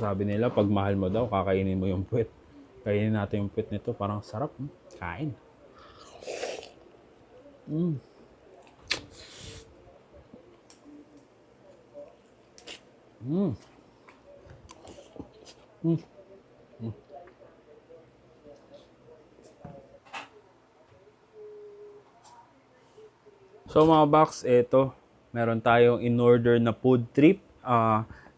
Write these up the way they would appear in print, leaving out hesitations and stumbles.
Sabi nila, pag mahal mo daw, kakainin mo yung puwet. Kainin natin yung puwet nito. Parang sarap. Kain. Mm. Mm. Mm. Mm. So mga box, eto. Meron tayong in-order na food trip.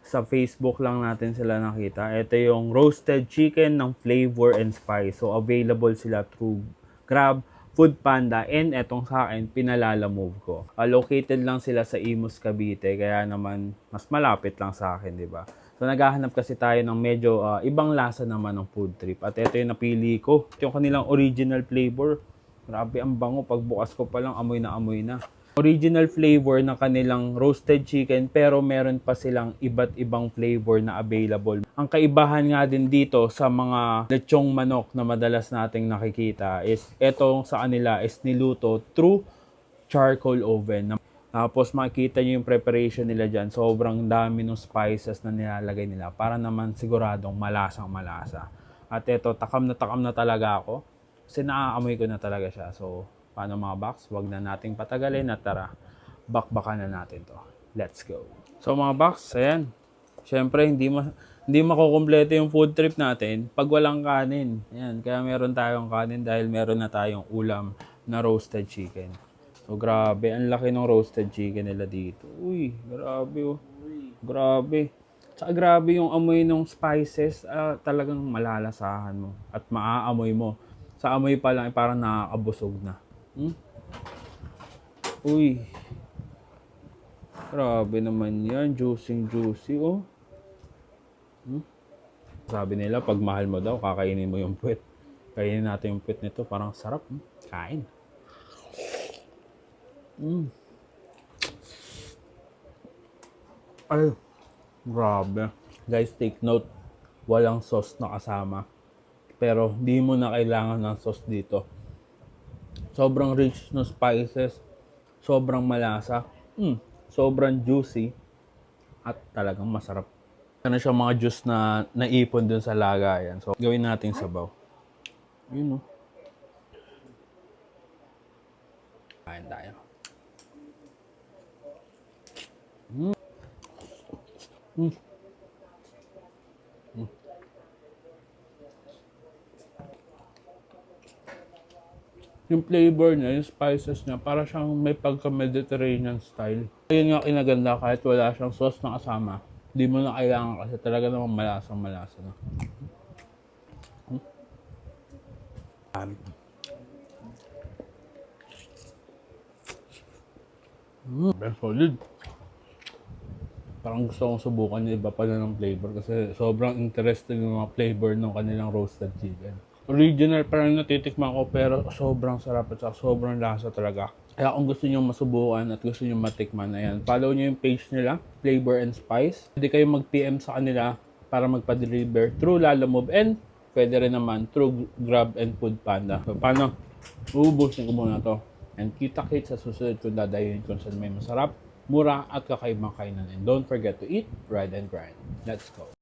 Sa Facebook lang natin sila nakita. Ito yung roasted chicken ng Flavor and Spice. So available sila through Grab, Food Panda, and etong sa akin, Pinalala Move ko. Located lang sila sa Imus, Cavite, kaya naman mas malapit lang sa akin, di ba? So naghahanap kasi tayo ng medyo ibang lasa naman ng food trip. At ito yung napili ko. Ito yung kanilang original flavor. Grabe, ang bango. Pagbukas ko pa lang, amoy na amoy na. Original flavor ng kanilang roasted chicken, pero meron pa silang iba't ibang flavor na available. Ang kaibahan nga din dito sa mga lechong manok na madalas nating nakikita is etong sa kanila is niluto through charcoal oven. Tapos makikita nyo yung preparation nila dyan. Sobrang dami ng spices na nilalagay nila para naman siguradong malasang malasa. At eto, takam na talaga ako. Kasi naaamoy ko na talaga siya. So, paano mga box? Huwag na nating patagalin at tara, bakbakan na natin to. Let's go. So mga box, ayan. Siyempre, hindi makukumpleto yung food trip natin pag walang kanin. Ayan, kaya meron tayong kanin dahil meron na tayong ulam na roasted chicken. So grabe, ang laki ng roasted chicken nila dito. Uy, grabe oh. Grabe. Tsaka grabe yung amoy ng spices, talagang malalasahan mo at maaamoy mo. Sa amoy pa lang, parang nakakabusog na. Uy. Grabe naman yan. Juicy oh. Sabi nila, pag mahal mo daw, kakainin mo yung puwet. Kainin natin yung puwet nito. Parang sarap. Kain. Ay. Grabe. Guys, take note. Walang sauce na kasama. Pero di mo na kailangan ng sauce dito. Sobrang rich ng spices, sobrang malasa, sobrang juicy, at talagang masarap. Ano siya mga juice na naipon dun sa lagayan. So, gawin natin sabaw. Yun o. Kain tayo. Yung flavor niya, yung spices niya, para siyang may pagka-Mediterranean style. Ayun nga kinaganda, kahit wala siyang sauce na kasama, di mo na kailangan kasi talaga namang malasang-malasa na. Very solid. Parang gusto kong subukan yung iba pala ng flavor kasi sobrang interesting yung mga flavor ng kanilang roasted chicken. Original pa lang natitikman ko pero sobrang sarap at sobrang lasa talaga. Kaya kung gusto nyo masubukan at gusto nyo matikman, ayan, follow nyo yung page nila, Flavor and Spice. Pwede kayo mag-PM sa kanila para magpa-deliver through Lalamove and pwede rin naman through Grab and Food Panda. So paano? Uubusin ko muna to. And kita-kits sa susunod kung dadayin kung saan may masarap, mura at kakaibang kainan. And don't forget to eat, ride and grind. Let's go!